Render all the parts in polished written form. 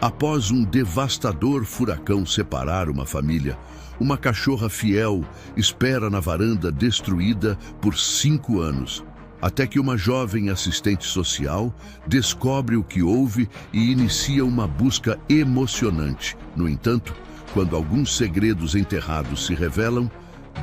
Após um devastador furacão separar uma família, uma cachorra fiel espera na varanda destruída por 5 anos, até que uma jovem assistente social descobre o que houve e inicia uma busca emocionante. No entanto, quando alguns segredos enterrados se revelam,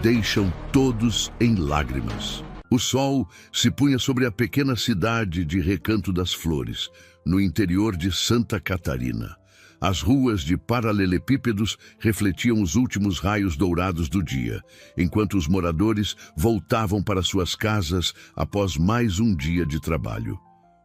deixam todos em lágrimas. O sol se punha sobre a pequena cidade de Recanto das Flores, no interior de Santa Catarina. As ruas de paralelepípedos refletiam os últimos raios dourados do dia, enquanto os moradores voltavam para suas casas após mais um dia de trabalho.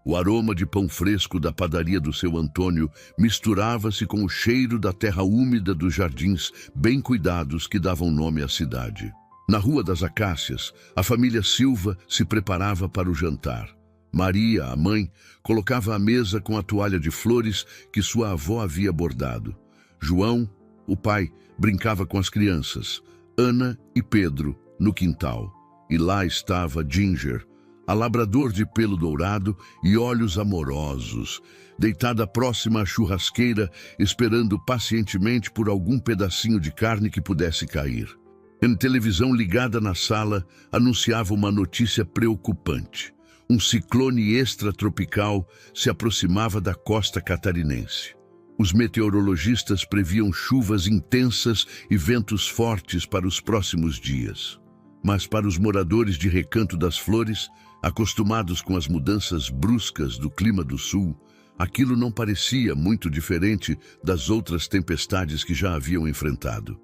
O aroma de pão fresco da padaria do seu Antônio misturava-se com o cheiro da terra úmida dos jardins bem cuidados que davam nome à cidade. Na Rua das Acácias, a família Silva se preparava para o jantar. Maria, a mãe, colocava a mesa com a toalha de flores que sua avó havia bordado. João, o pai, brincava com as crianças, Ana e Pedro, no quintal. E lá estava Ginger, a labrador de pelo dourado e olhos amorosos, deitada próxima à churrasqueira, esperando pacientemente por algum pedacinho de carne que pudesse cair. A televisão ligada na sala anunciava uma notícia preocupante. Um ciclone extratropical se aproximava da costa catarinense. Os meteorologistas previam chuvas intensas e ventos fortes para os próximos dias. Mas para os moradores de Recanto das Flores, acostumados com as mudanças bruscas do clima do sul, aquilo não parecia muito diferente das outras tempestades que já haviam enfrentado.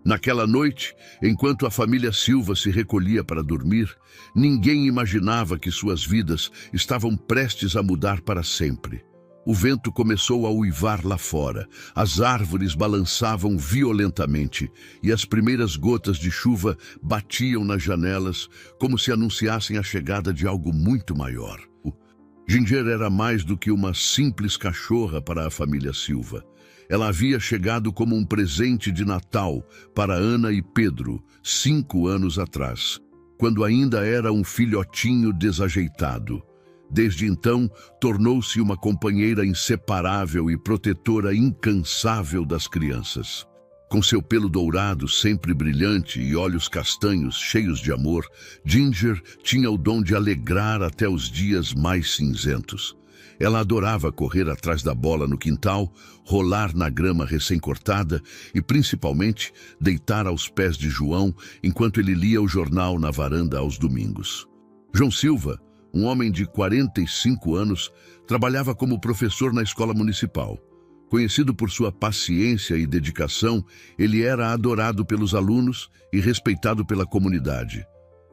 Naquela noite, enquanto a família Silva se recolhia para dormir, ninguém imaginava que suas vidas estavam prestes a mudar para sempre. O vento começou a uivar lá fora, as árvores balançavam violentamente e as primeiras gotas de chuva batiam nas janelas como se anunciassem a chegada de algo muito maior. Ginger era mais do que uma simples cachorra para a família Silva. Ela havia chegado como um presente de Natal para Ana e Pedro, 5 anos atrás, quando ainda era um filhotinho desajeitado. Desde então, tornou-se uma companheira inseparável e protetora incansável das crianças. Com seu pelo dourado sempre brilhante e olhos castanhos cheios de amor, Ginger tinha o dom de alegrar até os dias mais cinzentos. Ela adorava correr atrás da bola no quintal, rolar na grama recém-cortada e, principalmente, deitar aos pés de João enquanto ele lia o jornal na varanda aos domingos. João Silva, um homem de 45 anos, trabalhava como professor na escola municipal. Conhecido por sua paciência e dedicação, ele era adorado pelos alunos e respeitado pela comunidade.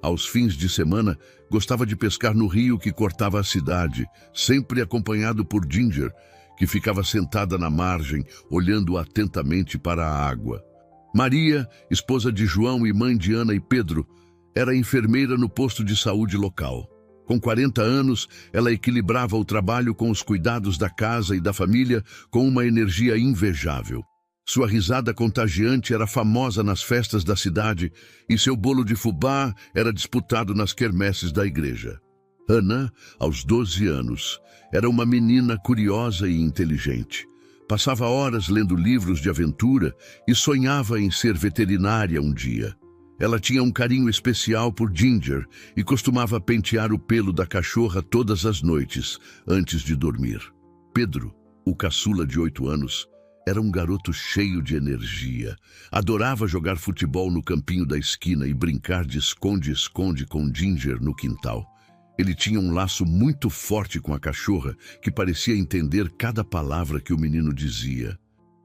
Aos fins de semana, gostava de pescar no rio que cortava a cidade, sempre acompanhado por Ginger, que ficava sentada na margem, olhando atentamente para a água. Maria, esposa de João e mãe de Ana e Pedro, era enfermeira no posto de saúde local. Com 40 anos, ela equilibrava o trabalho com os cuidados da casa e da família com uma energia invejável. Sua risada contagiante era famosa nas festas da cidade e seu bolo de fubá era disputado nas quermesses da igreja. Ana, aos 12 anos, era uma menina curiosa e inteligente. Passava horas lendo livros de aventura e sonhava em ser veterinária um dia. Ela tinha um carinho especial por Ginger e costumava pentear o pelo da cachorra todas as noites, antes de dormir. Pedro, o caçula de 8 anos, era um garoto cheio de energia. Adorava jogar futebol no campinho da esquina e brincar de esconde-esconde com Ginger no quintal. Ele tinha um laço muito forte com a cachorra, que parecia entender cada palavra que o menino dizia.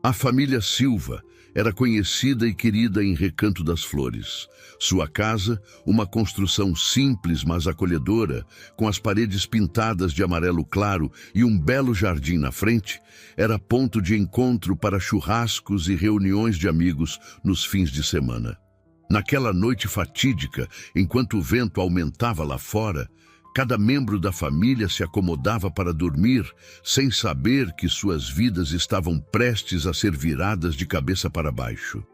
A família Silva era conhecida e querida em Recanto das Flores. Sua casa, uma construção simples mas acolhedora, com as paredes pintadas de amarelo claro e um belo jardim na frente, era ponto de encontro para churrascos e reuniões de amigos nos fins de semana. Naquela noite fatídica, enquanto o vento aumentava lá fora, cada membro da família se acomodava para dormir, sem saber que suas vidas estavam prestes a ser viradas de cabeça para baixo.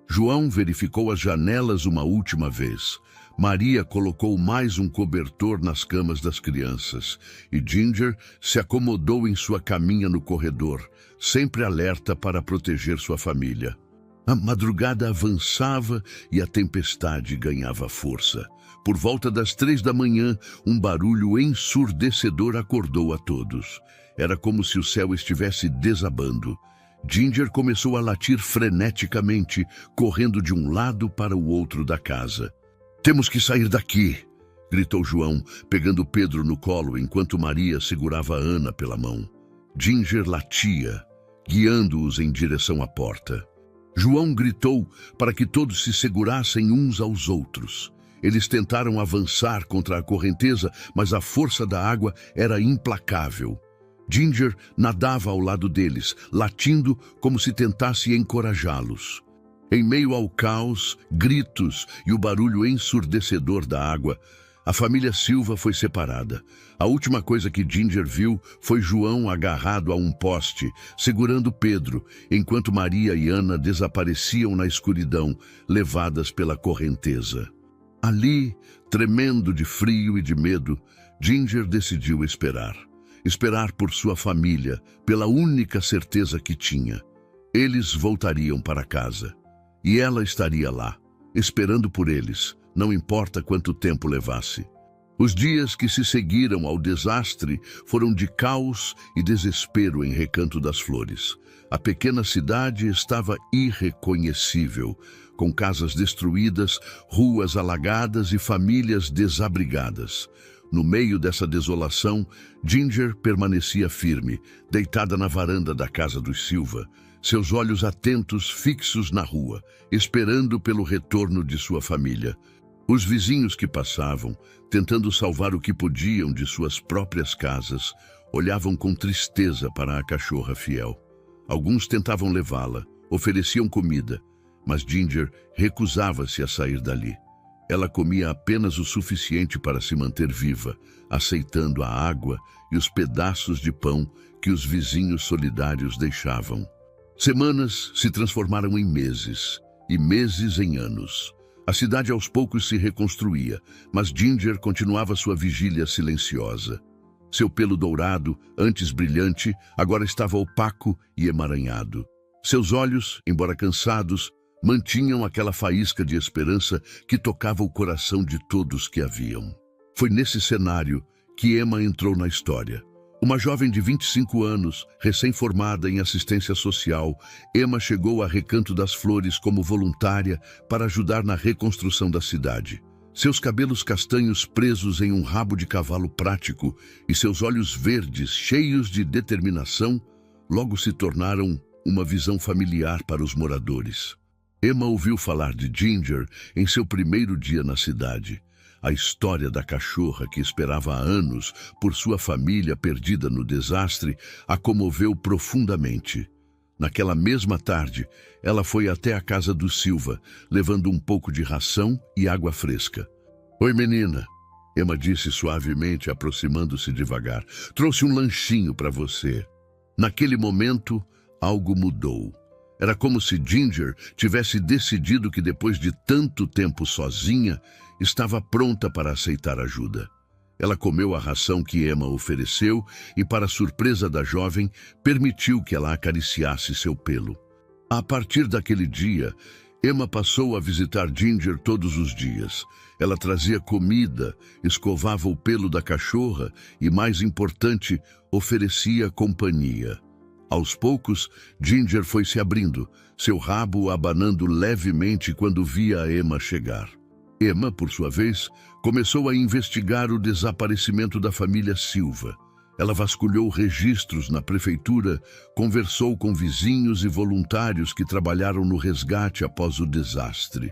João verificou as janelas uma última vez. Maria colocou mais um cobertor nas camas das crianças e Ginger se acomodou em sua caminha no corredor, sempre alerta para proteger sua família. A madrugada avançava e a tempestade ganhava força. Por volta das 3 da manhã, um barulho ensurdecedor acordou a todos. Era como se o céu estivesse desabando. Ginger começou a latir freneticamente, correndo de um lado para o outro da casa. "Temos que sair daqui!" gritou João, pegando Pedro no colo enquanto Maria segurava Ana pela mão. Ginger latia, guiando-os em direção à porta. João gritou para que todos se segurassem uns aos outros. Eles tentaram avançar contra a correnteza, mas a força da água era implacável. Ginger nadava ao lado deles, latindo como se tentasse encorajá-los. Em meio ao caos, gritos e o barulho ensurdecedor da água, a família Silva foi separada. A última coisa que Ginger viu foi João agarrado a um poste, segurando Pedro, enquanto Maria e Ana desapareciam na escuridão, levadas pela correnteza. Ali, tremendo de frio e de medo, Ginger decidiu esperar. Esperar por sua família, pela única certeza que tinha. Eles voltariam para casa. E ela estaria lá, esperando por eles, não importa quanto tempo levasse. Os dias que se seguiram ao desastre foram de caos e desespero em Recanto das Flores. A pequena cidade estava irreconhecível, com casas destruídas, ruas alagadas e famílias desabrigadas. No meio dessa desolação, Ginger permanecia firme, deitada na varanda da casa dos Silva, seus olhos atentos fixos na rua, esperando pelo retorno de sua família. Os vizinhos que passavam, tentando salvar o que podiam de suas próprias casas, olhavam com tristeza para a cachorra fiel. Alguns tentavam levá-la, ofereciam comida, mas Ginger recusava-se a sair dali. Ela comia apenas o suficiente para se manter viva, aceitando a água e os pedaços de pão que os vizinhos solidários deixavam. Semanas se transformaram em meses, e meses em anos. A cidade aos poucos se reconstruía, mas Ginger continuava sua vigília silenciosa. Seu pelo dourado, antes brilhante, agora estava opaco e emaranhado. Seus olhos, embora cansados, mantinham aquela faísca de esperança que tocava o coração de todos que a viam. Foi nesse cenário que Emma entrou na história. Uma jovem de 25 anos, recém-formada em assistência social, Emma chegou a Recanto das Flores como voluntária para ajudar na reconstrução da cidade. Seus cabelos castanhos presos em um rabo de cavalo prático e seus olhos verdes, cheios de determinação, logo se tornaram uma visão familiar para os moradores. Emma ouviu falar de Ginger em seu primeiro dia na cidade. A história da cachorra que esperava há anos por sua família perdida no desastre a comoveu profundamente. Naquela mesma tarde, ela foi até a casa do Silva, levando um pouco de ração e água fresca. "Oi, menina," Emma disse suavemente, aproximando-se devagar. "Trouxe um lanchinho para você." Naquele momento, algo mudou. Era como se Ginger tivesse decidido que depois de tanto tempo sozinha, estava pronta para aceitar ajuda. Ela comeu a ração que Emma ofereceu e, para surpresa da jovem, permitiu que ela acariciasse seu pelo. A partir daquele dia, Emma passou a visitar Ginger todos os dias. Ela trazia comida, escovava o pelo da cachorra e, mais importante, oferecia companhia. Aos poucos, Ginger foi se abrindo, seu rabo abanando levemente quando via a Emma chegar. Emma, por sua vez, começou a investigar o desaparecimento da família Silva. Ela vasculhou registros na prefeitura, conversou com vizinhos e voluntários que trabalharam no resgate após o desastre.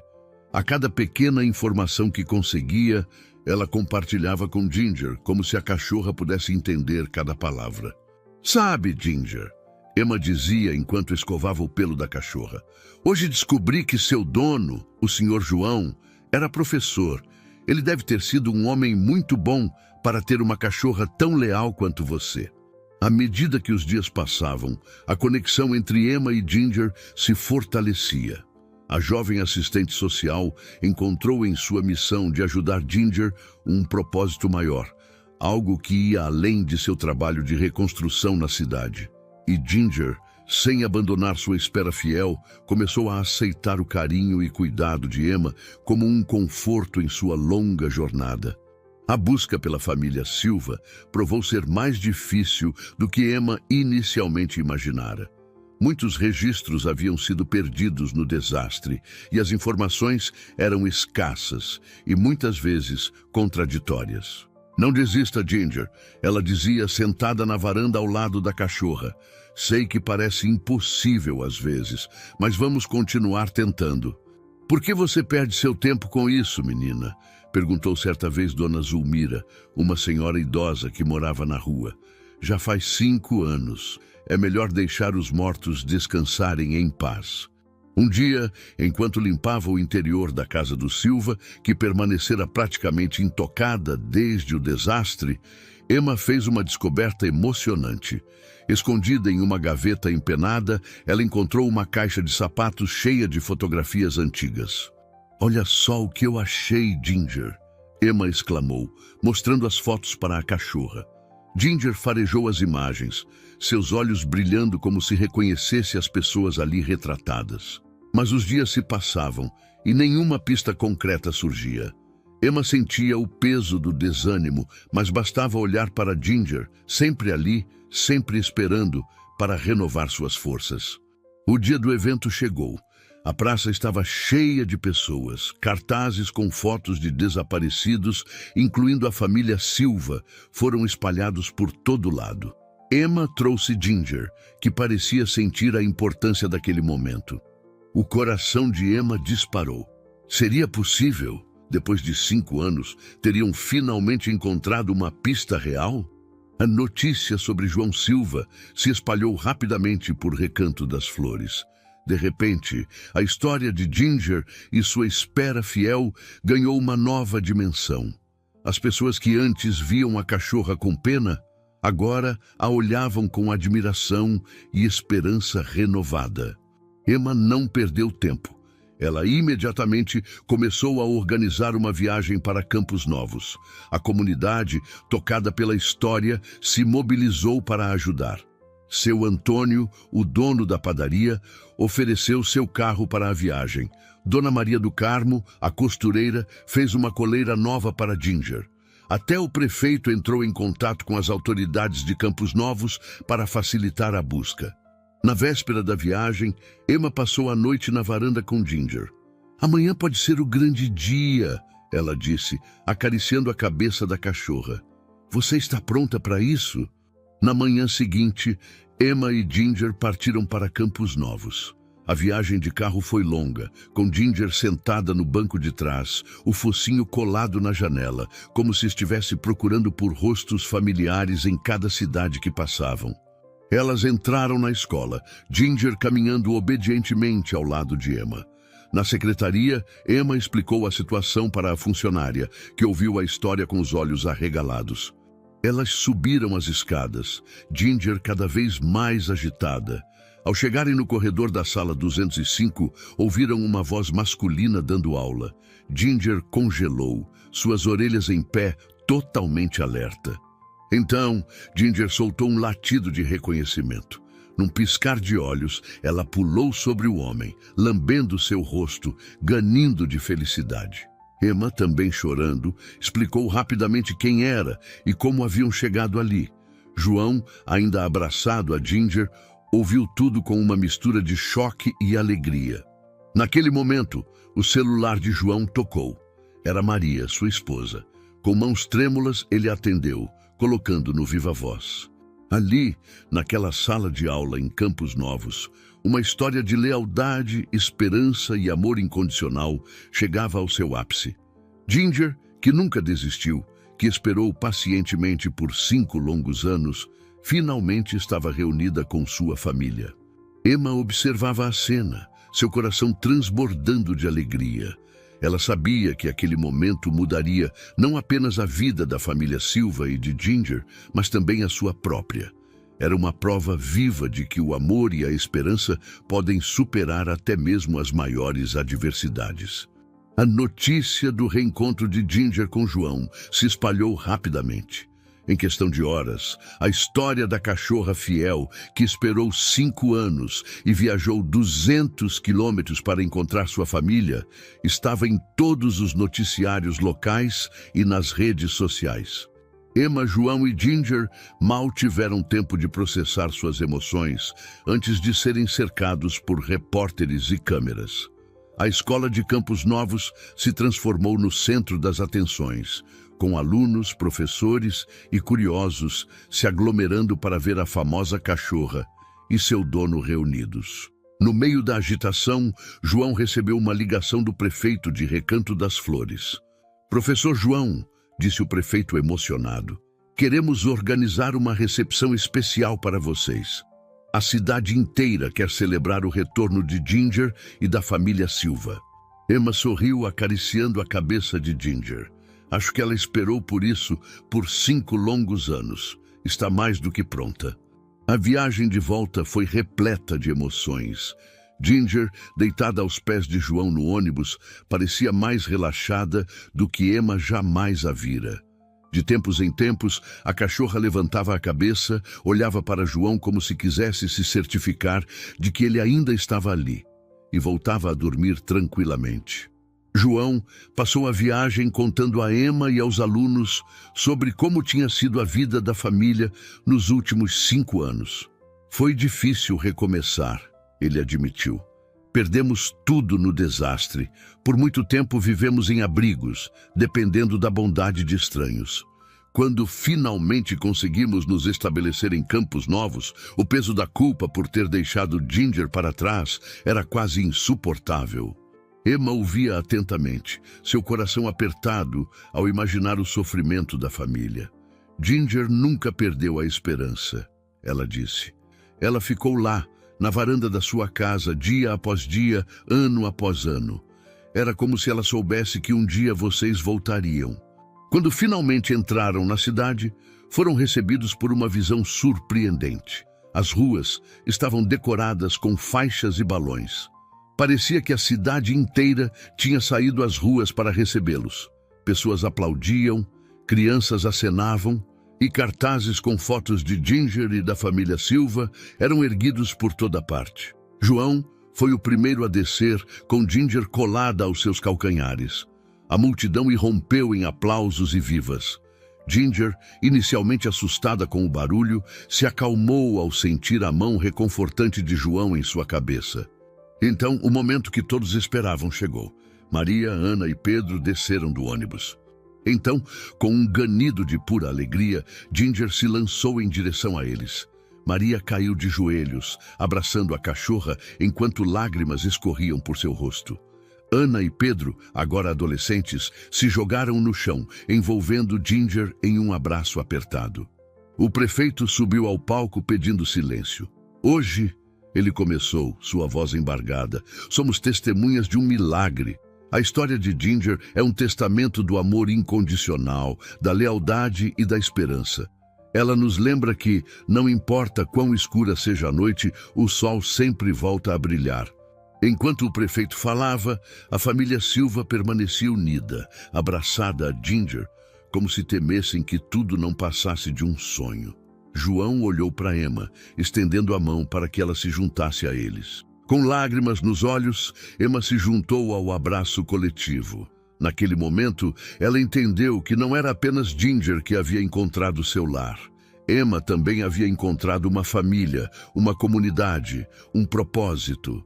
A cada pequena informação que conseguia, ela compartilhava com Ginger, como se a cachorra pudesse entender cada palavra. "Sabe, Ginger," Emma dizia enquanto escovava o pelo da cachorra, "hoje descobri que seu dono, o Sr. João, era professor. Ele deve ter sido um homem muito bom para ter uma cachorra tão leal quanto você." À medida que os dias passavam, a conexão entre Emma e Ginger se fortalecia. A jovem assistente social encontrou em sua missão de ajudar Ginger um propósito maior, algo que ia além de seu trabalho de reconstrução na cidade. E Ginger, sem abandonar sua espera fiel, começou a aceitar o carinho e cuidado de Emma como um conforto em sua longa jornada. A busca pela família Silva provou ser mais difícil do que Emma inicialmente imaginara. Muitos registros haviam sido perdidos no desastre e as informações eram escassas e muitas vezes contraditórias. "Não desista, Ginger", ela dizia sentada na varanda ao lado da cachorra. "Sei que parece impossível às vezes, mas vamos continuar tentando." "Por que você perde seu tempo com isso, menina?", perguntou certa vez Dona Zulmira, uma senhora idosa que morava na rua. "Já faz 5 anos. É melhor deixar os mortos descansarem em paz." Um dia, enquanto limpava o interior da casa do Silva, que permanecera praticamente intocada desde o desastre, Emma fez uma descoberta emocionante. Escondida em uma gaveta empenada, ela encontrou uma caixa de sapatos cheia de fotografias antigas. "Olha só o que eu achei, Ginger!", Emma exclamou, mostrando as fotos para a cachorra. Ginger farejou as imagens, seus olhos brilhando como se reconhecesse as pessoas ali retratadas. Mas os dias se passavam e nenhuma pista concreta surgia. Emma sentia o peso do desânimo, mas bastava olhar para Ginger, sempre ali, sempre esperando, para renovar suas forças. O dia do evento chegou. A praça estava cheia de pessoas, cartazes com fotos de desaparecidos, incluindo a família Silva, foram espalhados por todo lado. Emma trouxe Ginger, que parecia sentir a importância daquele momento. O coração de Emma disparou. Seria possível? Depois de 5 anos, teriam finalmente encontrado uma pista real? A notícia sobre João Silva se espalhou rapidamente por Recanto das Flores. De repente, a história de Ginger e sua espera fiel ganhou uma nova dimensão. As pessoas que antes viam a cachorra com pena, agora a olhavam com admiração e esperança renovada. Emma não perdeu tempo. Ela imediatamente começou a organizar uma viagem para Campos Novos. A comunidade, tocada pela história, se mobilizou para ajudar. Seu Antônio, o dono da padaria, ofereceu seu carro para a viagem. Dona Maria do Carmo, a costureira, fez uma coleira nova para Ginger. Até o prefeito entrou em contato com as autoridades de Campos Novos para facilitar a busca. Na véspera da viagem, Emma passou a noite na varanda com Ginger. "Amanhã pode ser o grande dia", ela disse, acariciando a cabeça da cachorra. "Você está pronta para isso?" Na manhã seguinte, Emma e Ginger partiram para Campos Novos. A viagem de carro foi longa, com Ginger sentada no banco de trás, o focinho colado na janela, como se estivesse procurando por rostos familiares em cada cidade que passavam. Elas entraram na escola, Ginger caminhando obedientemente ao lado de Emma. Na secretaria, Emma explicou a situação para a funcionária, que ouviu a história com os olhos arregalados. Elas subiram as escadas, Ginger cada vez mais agitada. Ao chegarem no corredor da sala 205, ouviram uma voz masculina dando aula. Ginger congelou, suas orelhas em pé, totalmente alerta. Então, Ginger soltou um latido de reconhecimento. Num piscar de olhos, ela pulou sobre o homem, lambendo seu rosto, ganindo de felicidade. Emma, também chorando, explicou rapidamente quem era e como haviam chegado ali. João, ainda abraçado a Ginger, ouviu tudo com uma mistura de choque e alegria. Naquele momento, o celular de João tocou. Era Maria, sua esposa. Com mãos trêmulas, ele atendeu, colocando no viva-voz. Ali, naquela sala de aula em Campos Novos, uma história de lealdade, esperança e amor incondicional chegava ao seu ápice. Ginger, que nunca desistiu, que esperou pacientemente por 5 longos anos, finalmente estava reunida com sua família. Emma observava a cena, seu coração transbordando de alegria. Ela sabia que aquele momento mudaria não apenas a vida da família Silva e de Ginger, mas também a sua própria. Era uma prova viva de que o amor e a esperança podem superar até mesmo as maiores adversidades. A notícia do reencontro de Ginger com João se espalhou rapidamente. Em questão de horas, a história da cachorra fiel, que esperou 5 anos e viajou 200 quilômetros para encontrar sua família, estava em todos os noticiários locais e nas redes sociais. Emma, João e Ginger mal tiveram tempo de processar suas emoções antes de serem cercados por repórteres e câmeras. A escola de Campos Novos se transformou no centro das atenções, com alunos, professores e curiosos se aglomerando para ver a famosa cachorra e seu dono reunidos. No meio da agitação, João recebeu uma ligação do prefeito de Recanto das Flores. "Professor João", disse o prefeito emocionado, "queremos organizar uma recepção especial para vocês. A cidade inteira quer celebrar o retorno de Ginger e da família Silva." Emma sorriu, acariciando a cabeça de Ginger. "Acho que ela esperou por isso por 5 longos anos. Está mais do que pronta." A viagem de volta foi repleta de emoções. Ginger, deitada aos pés de João no ônibus, parecia mais relaxada do que Emma jamais a vira. De tempos em tempos, a cachorra levantava a cabeça, olhava para João como se quisesse se certificar de que ele ainda estava ali, e voltava a dormir tranquilamente. João passou a viagem contando a Emma e aos alunos sobre como tinha sido a vida da família nos últimos 5 anos. "Foi difícil recomeçar", ele admitiu. "Perdemos tudo no desastre. Por muito tempo vivemos em abrigos, dependendo da bondade de estranhos. Quando finalmente conseguimos nos estabelecer em Campos Novos, o peso da culpa por ter deixado Ginger para trás era quase insuportável." Emma ouvia atentamente, seu coração apertado ao imaginar o sofrimento da família. "Ginger nunca perdeu a esperança", ela disse. "Ela ficou lá, na varanda da sua casa, dia após dia, ano após ano. Era como se ela soubesse que um dia vocês voltariam." Quando finalmente entraram na cidade, foram recebidos por uma visão surpreendente. As ruas estavam decoradas com faixas e balões. Parecia que a cidade inteira tinha saído às ruas para recebê-los. Pessoas aplaudiam, crianças acenavam, e cartazes com fotos de Ginger e da família Silva eram erguidos por toda parte. João foi o primeiro a descer, com Ginger colada aos seus calcanhares. A multidão irrompeu em aplausos e vivas. Ginger, inicialmente assustada com o barulho, se acalmou ao sentir a mão reconfortante de João em sua cabeça. Então, o momento que todos esperavam chegou. Maria, Ana e Pedro desceram do ônibus. Então, com um ganido de pura alegria, Ginger se lançou em direção a eles. Maria caiu de joelhos, abraçando a cachorra, enquanto lágrimas escorriam por seu rosto. Ana e Pedro, agora adolescentes, se jogaram no chão, envolvendo Ginger em um abraço apertado. O prefeito subiu ao palco pedindo silêncio. "Hoje", ele começou, sua voz embargada, "somos testemunhas de um milagre. A história de Ginger é um testamento do amor incondicional, da lealdade e da esperança. Ela nos lembra que, não importa quão escura seja a noite, o sol sempre volta a brilhar." Enquanto o prefeito falava, a família Silva permanecia unida, abraçada a Ginger, como se temessem que tudo não passasse de um sonho. João olhou para Emma, estendendo a mão para que ela se juntasse a eles. Com lágrimas nos olhos, Emma se juntou ao abraço coletivo. Naquele momento, ela entendeu que não era apenas Ginger que havia encontrado seu lar. Emma também havia encontrado uma família, uma comunidade, um propósito.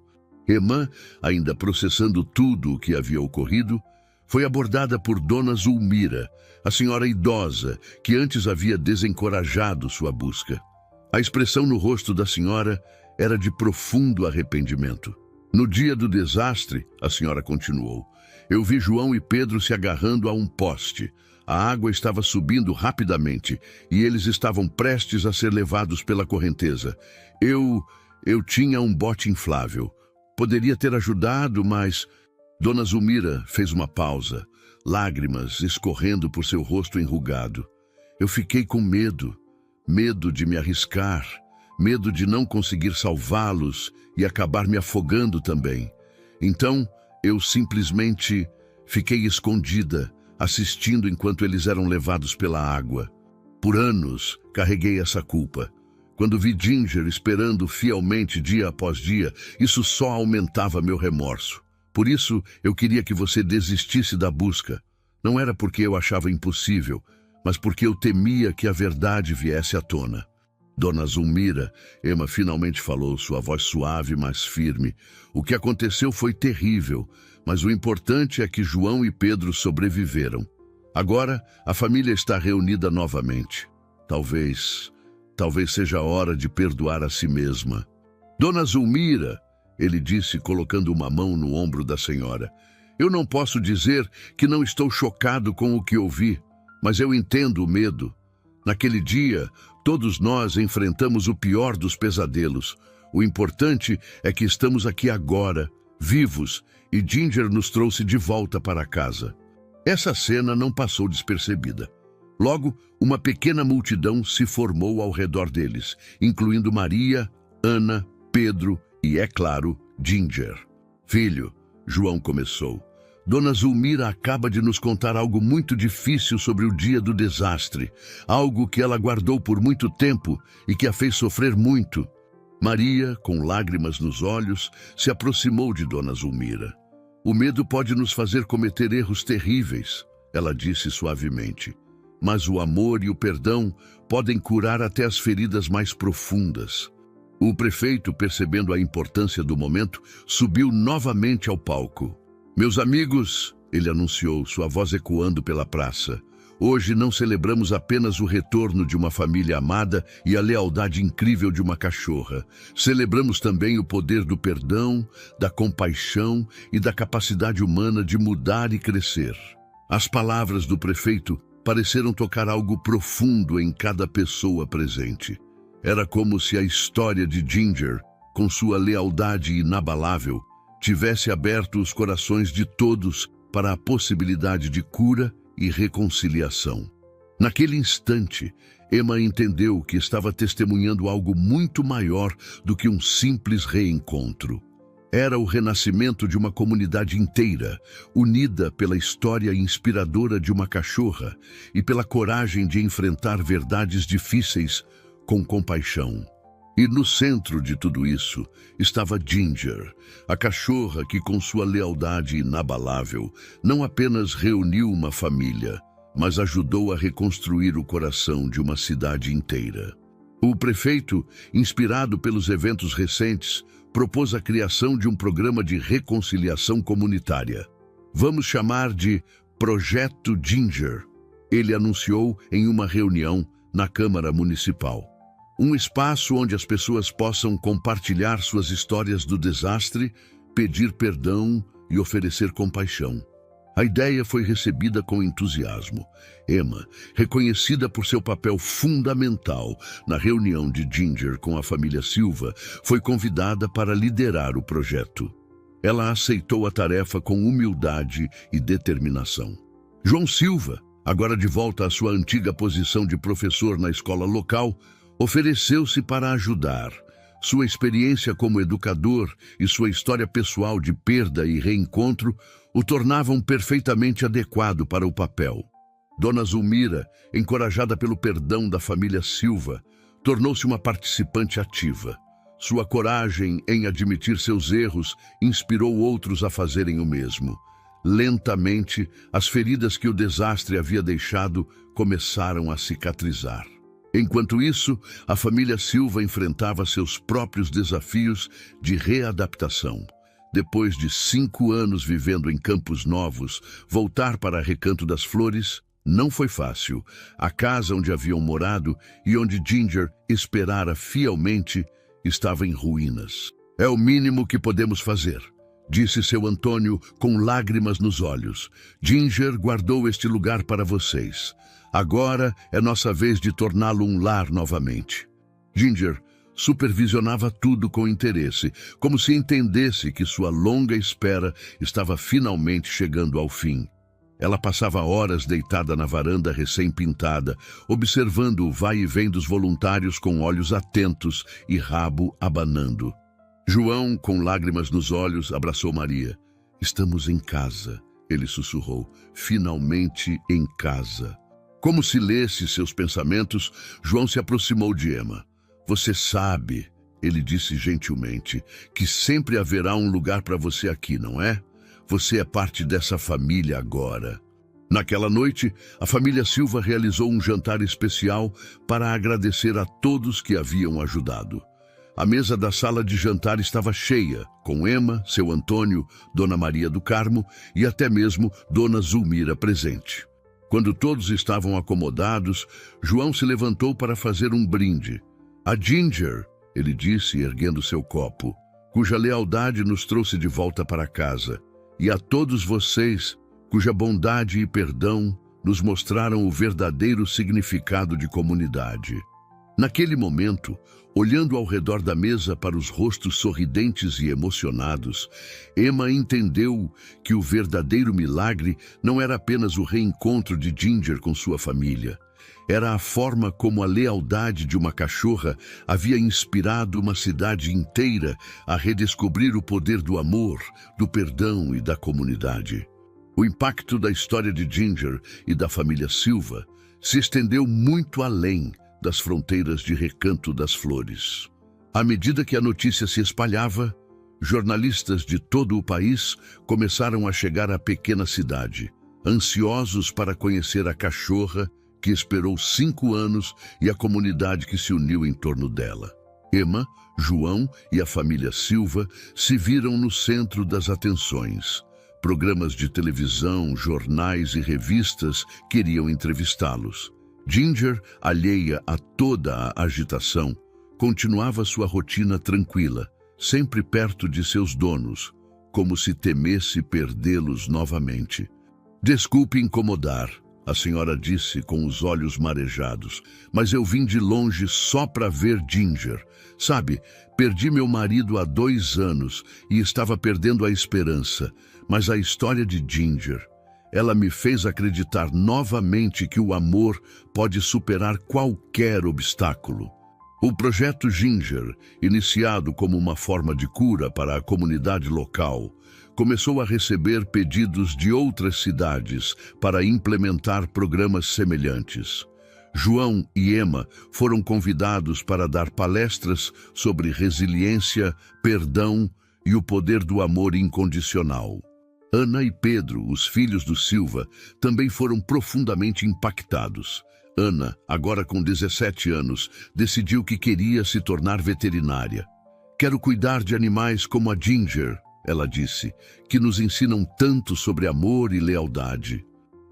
Emma, ainda processando tudo o que havia ocorrido, foi abordada por Dona Zulmira, a senhora idosa que antes havia desencorajado sua busca. A expressão no rosto da senhora era de profundo arrependimento. "No dia do desastre", a senhora continuou, "eu vi João e Pedro se agarrando a um poste. A água estava subindo rapidamente e eles estavam prestes a ser levados pela correnteza. Eu tinha um bote inflável. Poderia ter ajudado, mas..." Dona Zulmira fez uma pausa, lágrimas escorrendo por seu rosto enrugado. "Eu fiquei com medo medo de me arriscar, medo de não conseguir salvá-los e acabar me afogando também. Então, eu simplesmente fiquei escondida, assistindo enquanto eles eram levados pela água. Por anos, carreguei essa culpa. Quando vi Ginger esperando fielmente dia após dia, isso só aumentava meu remorso. Por isso, eu queria que você desistisse da busca. Não era porque eu achava impossível, mas porque eu temia que a verdade viesse à tona. Dona Zulmira, Emma finalmente falou, sua voz suave, mas firme. O que aconteceu foi terrível, mas o importante é que João e Pedro sobreviveram. Agora, a família está reunida novamente. Talvez seja a hora de perdoar a si mesma. Dona Zulmira, ele disse, colocando uma mão no ombro da senhora. Eu não posso dizer que não estou chocado com o que ouvi, mas eu entendo o medo. Naquele dia, todos nós enfrentamos o pior dos pesadelos. O importante é que estamos aqui agora, vivos, e Ginger nos trouxe de volta para casa. Essa cena não passou despercebida. Logo, uma pequena multidão se formou ao redor deles, incluindo Maria, Ana, Pedro e, é claro, Ginger. Filho, João começou. Dona Zulmira acaba de nos contar algo muito difícil sobre o dia do desastre, algo que ela guardou por muito tempo e que a fez sofrer muito. Maria, com lágrimas nos olhos, se aproximou de Dona Zulmira. O medo pode nos fazer cometer erros terríveis, ela disse suavemente. Mas o amor e o perdão podem curar até as feridas mais profundas. O prefeito, percebendo a importância do momento, subiu novamente ao palco. Meus amigos, ele anunciou, sua voz ecoando pela praça, hoje não celebramos apenas o retorno de uma família amada e a lealdade incrível de uma cachorra. Celebramos também o poder do perdão, da compaixão e da capacidade humana de mudar e crescer. As palavras do prefeito pareceram tocar algo profundo em cada pessoa presente. Era como se a história de Ginger, com sua lealdade inabalável, tivesse aberto os corações de todos para a possibilidade de cura e reconciliação. Naquele instante, Emma entendeu que estava testemunhando algo muito maior do que um simples reencontro. Era o renascimento de uma comunidade inteira, unida pela história inspiradora de uma cachorra e pela coragem de enfrentar verdades difíceis com compaixão. E no centro de tudo isso estava Ginger, a cachorra que, com sua lealdade inabalável, não apenas reuniu uma família, mas ajudou a reconstruir o coração de uma cidade inteira. O prefeito, inspirado pelos eventos recentes, propôs a criação de um programa de reconciliação comunitária. Vamos chamar de Projeto Ginger, ele anunciou em uma reunião na Câmara Municipal. Um espaço onde as pessoas possam compartilhar suas histórias do desastre, pedir perdão e oferecer compaixão. A ideia foi recebida com entusiasmo. Emma, reconhecida por seu papel fundamental na reunião de Ginger com a família Silva, foi convidada para liderar o projeto. Ela aceitou a tarefa com humildade e determinação. João Silva, agora de volta à sua antiga posição de professor na escola local, ofereceu-se para ajudar. Sua experiência como educador e sua história pessoal de perda e reencontro o tornavam perfeitamente adequado para o papel. Dona Zulmira, encorajada pelo perdão da família Silva, tornou-se uma participante ativa. Sua coragem em admitir seus erros inspirou outros a fazerem o mesmo. Lentamente, as feridas que o desastre havia deixado começaram a cicatrizar. Enquanto isso, a família Silva enfrentava seus próprios desafios de readaptação. Depois de 5 anos vivendo em Campos Novos, voltar para Recanto das Flores não foi fácil. A casa onde haviam morado e onde Ginger esperara fielmente estava em ruínas. É o mínimo que podemos fazer, disse seu Antônio com lágrimas nos olhos. Ginger guardou este lugar para vocês. Agora é nossa vez de torná-lo um lar novamente. Ginger supervisionava tudo com interesse, como se entendesse que sua longa espera estava finalmente chegando ao fim. Ela passava horas deitada na varanda recém-pintada, observando o vai e vem dos voluntários com olhos atentos e rabo abanando. João, com lágrimas nos olhos, abraçou Maria. "Estamos em casa", ele sussurrou. "Finalmente em casa." Como se lesse seus pensamentos, João se aproximou de Emma. "Você sabe", ele disse gentilmente, "que sempre haverá um lugar para você aqui, não é? Você é parte dessa família agora." Naquela noite, a família Silva realizou um jantar especial para agradecer a todos que haviam ajudado. A mesa da sala de jantar estava cheia, com Emma, seu Antônio, Dona Maria do Carmo e até mesmo Dona Zulmira presente. Quando todos estavam acomodados, João se levantou para fazer um brinde. "A Ginger", ele disse, erguendo seu copo, "cuja lealdade nos trouxe de volta para casa, e a todos vocês, cuja bondade e perdão nos mostraram o verdadeiro significado de comunidade." Naquele momento, olhando ao redor da mesa para os rostos sorridentes e emocionados, Emma entendeu que o verdadeiro milagre não era apenas o reencontro de Ginger com sua família. Era a forma como a lealdade de uma cachorra havia inspirado uma cidade inteira a redescobrir o poder do amor, do perdão e da comunidade. O impacto da história de Ginger e da família Silva se estendeu muito além das fronteiras de Recanto das Flores. À medida que a notícia se espalhava, jornalistas de todo o país começaram a chegar à pequena cidade, ansiosos para conhecer a cachorra que esperou 5 anos e a comunidade que se uniu em torno dela. Emma, João e a família Silva se viram no centro das atenções. Programas de televisão, jornais e revistas queriam entrevistá-los. Ginger, alheia a toda a agitação, continuava sua rotina tranquila, sempre perto de seus donos, como se temesse perdê-los novamente. "Desculpe incomodar", a senhora disse com os olhos marejados, "mas eu vim de longe só para ver Ginger. Sabe, perdi meu marido há 2 anos e estava perdendo a esperança, mas a história de Ginger, ela me fez acreditar novamente que o amor pode superar qualquer obstáculo." O projeto Ginger, iniciado como uma forma de cura para a comunidade local, começou a receber pedidos de outras cidades para implementar programas semelhantes. João e Emma foram convidados para dar palestras sobre resiliência, perdão e o poder do amor incondicional. Ana e Pedro, os filhos do Silva, também foram profundamente impactados. Ana, agora com 17 anos, decidiu que queria se tornar veterinária. "Quero cuidar de animais como a Ginger", ela disse, "que nos ensinam tanto sobre amor e lealdade."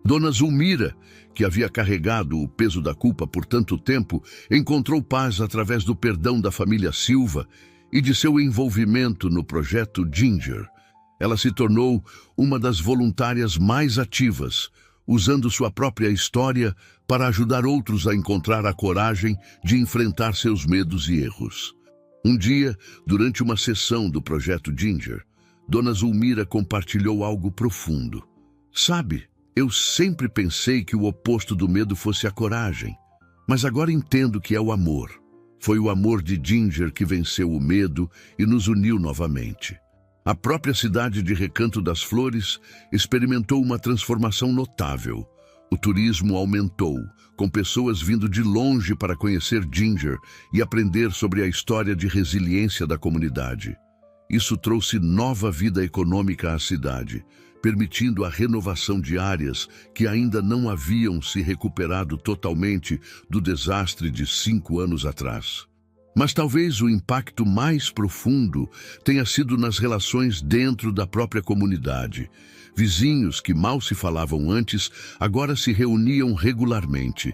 Dona Zulmira, que havia carregado o peso da culpa por tanto tempo, encontrou paz através do perdão da família Silva e de seu envolvimento no projeto Ginger. Ela se tornou uma das voluntárias mais ativas, usando sua própria história para ajudar outros a encontrar a coragem de enfrentar seus medos e erros. Um dia, durante uma sessão do projeto Ginger, Dona Zulmira compartilhou algo profundo. "Sabe, eu sempre pensei que o oposto do medo fosse a coragem, mas agora entendo que é o amor. Foi o amor de Ginger que venceu o medo e nos uniu novamente." A própria cidade de Recanto das Flores experimentou uma transformação notável. O turismo aumentou, com pessoas vindo de longe para conhecer Ginger e aprender sobre a história de resiliência da comunidade. Isso trouxe nova vida econômica à cidade, permitindo a renovação de áreas que ainda não haviam se recuperado totalmente do desastre de 5 anos atrás. Mas talvez o impacto mais profundo tenha sido nas relações dentro da própria comunidade. Vizinhos que mal se falavam antes, agora se reuniam regularmente.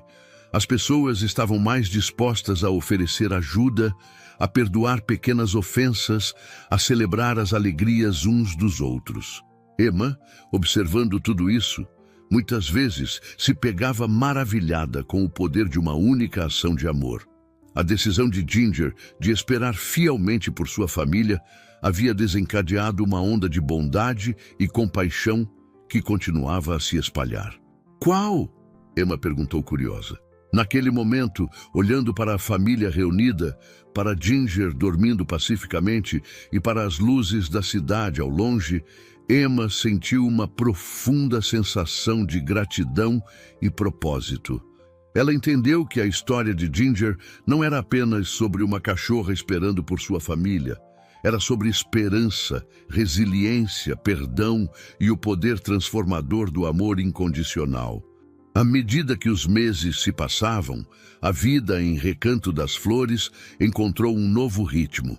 As pessoas estavam mais dispostas a oferecer ajuda, a perdoar pequenas ofensas, a celebrar as alegrias uns dos outros. Emma, observando tudo isso, muitas vezes se pegava maravilhada com o poder de uma única ação de amor. A decisão de Ginger de esperar fielmente por sua família havia desencadeado uma onda de bondade e compaixão que continuava a se espalhar. Qual? Emma perguntou curiosa. Naquele momento, olhando para a família reunida, para Ginger dormindo pacificamente e para as luzes da cidade ao longe, Emma sentiu uma profunda sensação de gratidão e propósito. Ela entendeu que a história de Ginger não era apenas sobre uma cachorra esperando por sua família. Era sobre esperança, resiliência, perdão e o poder transformador do amor incondicional. À medida que os meses se passavam, a vida em Recanto das Flores encontrou um novo ritmo.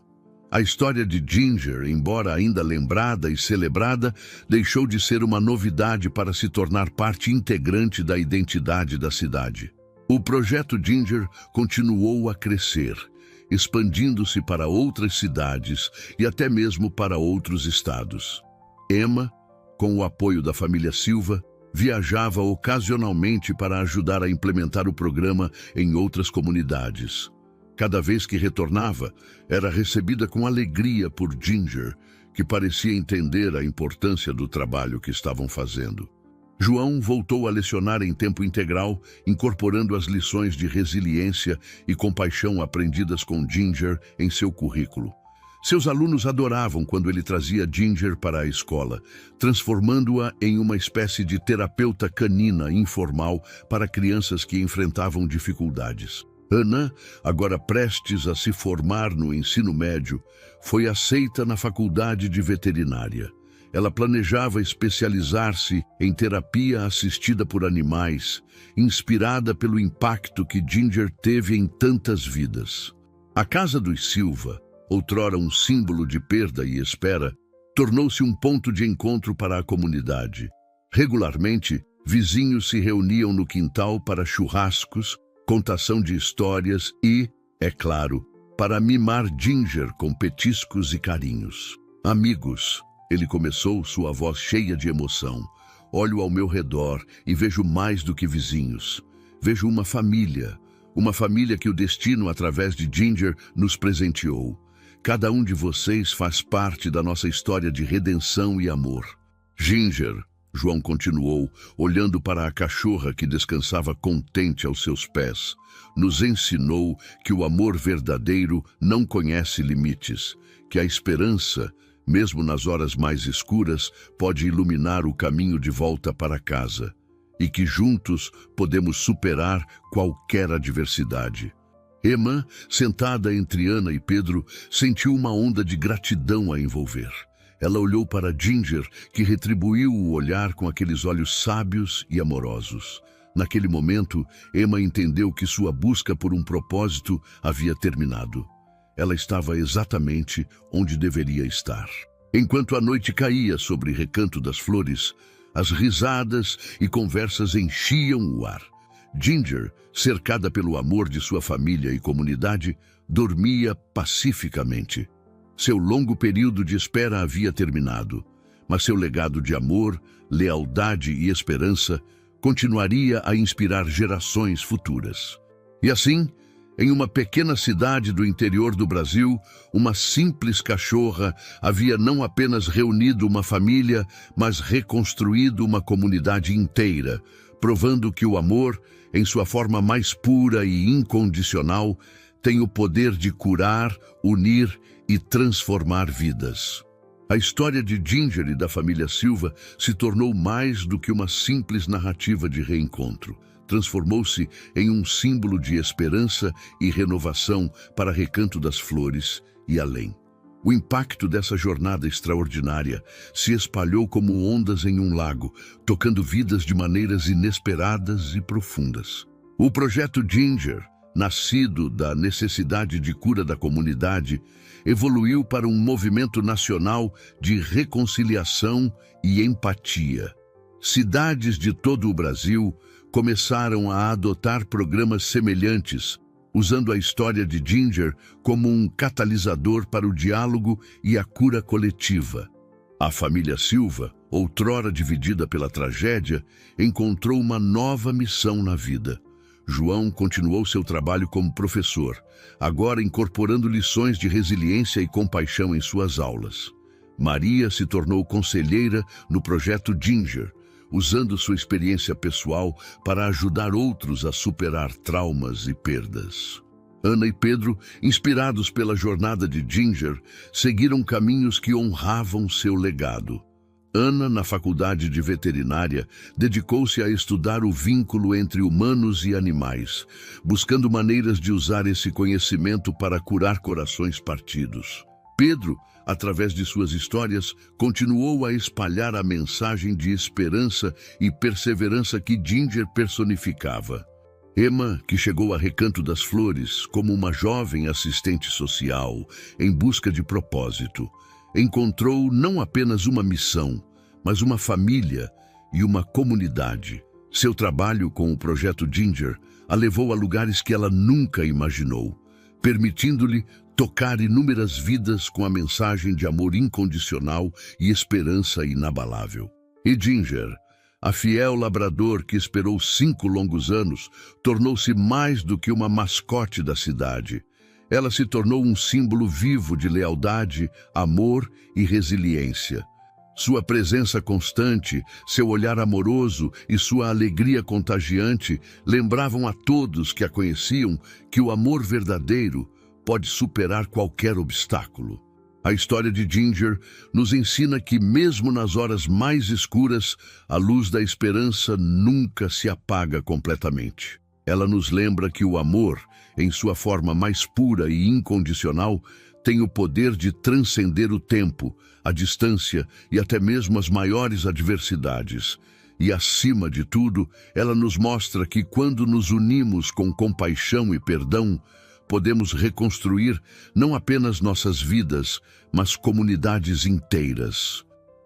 A história de Ginger, embora ainda lembrada e celebrada, deixou de ser uma novidade para se tornar parte integrante da identidade da cidade. O projeto Ginger continuou a crescer, expandindo-se para outras cidades e até mesmo para outros estados. Emma, com o apoio da família Silva, viajava ocasionalmente para ajudar a implementar o programa em outras comunidades. Cada vez que retornava, era recebida com alegria por Ginger, que parecia entender a importância do trabalho que estavam fazendo. João voltou a lecionar em tempo integral, incorporando as lições de resiliência e compaixão aprendidas com Ginger em seu currículo. Seus alunos adoravam quando ele trazia Ginger para a escola, transformando-a em uma espécie de terapeuta canina informal para crianças que enfrentavam dificuldades. Ana, agora prestes a se formar no ensino médio, foi aceita na faculdade de veterinária. Ela planejava especializar-se em terapia assistida por animais, inspirada pelo impacto que Ginger teve em tantas vidas. A casa dos Silva, outrora um símbolo de perda e espera, tornou-se um ponto de encontro para a comunidade. Regularmente, vizinhos se reuniam no quintal para churrascos, contação de histórias e, é claro, para mimar Ginger com petiscos e carinhos. Amigos, ele começou, sua voz cheia de emoção. Olho ao meu redor e vejo mais do que vizinhos. Vejo uma família que o destino, através de Ginger, nos presenteou. Cada um de vocês faz parte da nossa história de redenção e amor. Ginger, João continuou, olhando para a cachorra que descansava contente aos seus pés, nos ensinou que o amor verdadeiro não conhece limites, que a esperança, mesmo nas horas mais escuras, pode iluminar o caminho de volta para casa, e que juntos podemos superar qualquer adversidade. Emma, sentada entre Ana e Pedro, sentiu uma onda de gratidão a envolver. Ela olhou para Ginger, que retribuiu o olhar com aqueles olhos sábios e amorosos. Naquele momento, Emma entendeu que sua busca por um propósito havia terminado. Ela estava exatamente onde deveria estar. Enquanto a noite caía sobre Recanto das Flores, as risadas e conversas enchiam o ar. Ginger, cercada pelo amor de sua família e comunidade, dormia pacificamente. Seu longo período de espera havia terminado, mas seu legado de amor, lealdade e esperança continuaria a inspirar gerações futuras. E assim, em uma pequena cidade do interior do Brasil, uma simples cachorra havia não apenas reunido uma família, mas reconstruído uma comunidade inteira, provando que o amor, em sua forma mais pura e incondicional, tem o poder de curar, unir e transformar vidas. A história de Ginger e da família Silva se tornou mais do que uma simples narrativa de reencontro. Transformou-se em um símbolo de esperança e renovação para Recanto das Flores e além. O impacto dessa jornada extraordinária se espalhou como ondas em um lago, tocando vidas de maneiras inesperadas e profundas. O projeto Ginger, nascido da necessidade de cura da comunidade, evoluiu para um movimento nacional de reconciliação e empatia. Cidades de todo o Brasil começaram a adotar programas semelhantes, usando a história de Ginger como um catalisador para o diálogo e a cura coletiva. A família Silva, outrora dividida pela tragédia, encontrou uma nova missão na vida. João continuou seu trabalho como professor, agora incorporando lições de resiliência e compaixão em suas aulas. Maria se tornou conselheira no projeto Ginger, usando sua experiência pessoal para ajudar outros a superar traumas e perdas. Ana e Pedro, inspirados pela jornada de Ginger, seguiram caminhos que honravam seu legado. Ana, na faculdade de veterinária, dedicou-se a estudar o vínculo entre humanos e animais, buscando maneiras de usar esse conhecimento para curar corações partidos. Pedro, através de suas histórias, continuou a espalhar a mensagem de esperança e perseverança que Ginger personificava. Emma, que chegou a Recanto das Flores como uma jovem assistente social em busca de propósito, encontrou não apenas uma missão, mas uma família e uma comunidade. Seu trabalho com o projeto Ginger a levou a lugares que ela nunca imaginou, permitindo-lhe tocar inúmeras vidas com a mensagem de amor incondicional e esperança inabalável. E Ginger, a fiel labrador que esperou 5 longos anos, tornou-se mais do que uma mascote da cidade. Ela se tornou um símbolo vivo de lealdade, amor e resiliência. Sua presença constante, seu olhar amoroso e sua alegria contagiante lembravam a todos que a conheciam que o amor verdadeiro pode superar qualquer obstáculo. A história de Ginger nos ensina que, mesmo nas horas mais escuras, a luz da esperança nunca se apaga completamente. Ela nos lembra que o amor, em sua forma mais pura e incondicional, tem o poder de transcender o tempo, a distância e até mesmo as maiores adversidades. E, acima de tudo, ela nos mostra que, quando nos unimos com compaixão e perdão, podemos reconstruir não apenas nossas vidas, mas comunidades inteiras.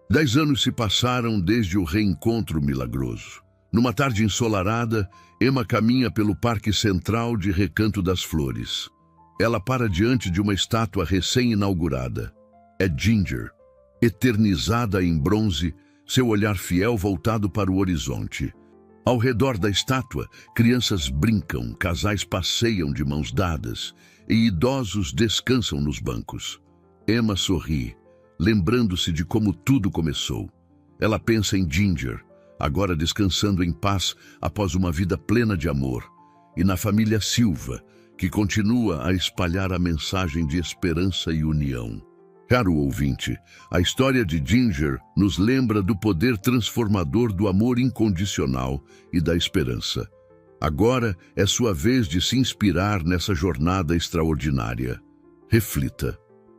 10 anos se passaram desde o reencontro milagroso. Numa tarde ensolarada, Emma caminha pelo Parque Central de Recanto das Flores. Ela para diante de uma estátua recém-inaugurada. É Ginger, eternizada em bronze, seu olhar fiel voltado para o horizonte. Ao redor da estátua, crianças brincam, casais passeiam de mãos dadas e idosos descansam nos bancos. Emma sorri, lembrando-se de como tudo começou. Ela pensa em Ginger, agora descansando em paz após uma vida plena de amor, e na família Silva, que continua a espalhar a mensagem de esperança e união. Caro ouvinte, a história de Ginger nos lembra do poder transformador do amor incondicional e da esperança. Agora é sua vez de se inspirar nessa jornada extraordinária. Reflita.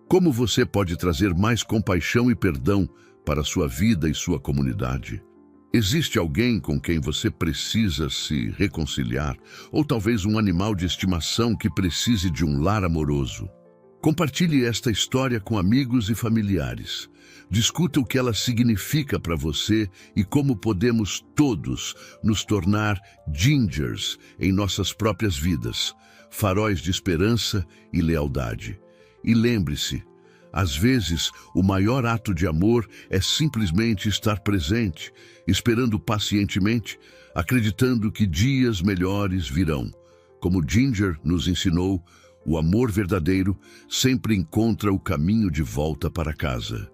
Como você pode trazer mais compaixão e perdão para sua vida e sua comunidade? Existe alguém com quem você precisa se reconciliar? Ou talvez um animal de estimação que precise de um lar amoroso? Compartilhe esta história com amigos e familiares. Discuta o que ela significa para você e como podemos todos nos tornar Gingers em nossas próprias vidas, faróis de esperança e lealdade. E lembre-se, às vezes o maior ato de amor é simplesmente estar presente, esperando pacientemente, acreditando que dias melhores virão. Como Ginger nos ensinou, o amor verdadeiro sempre encontra o caminho de volta para casa.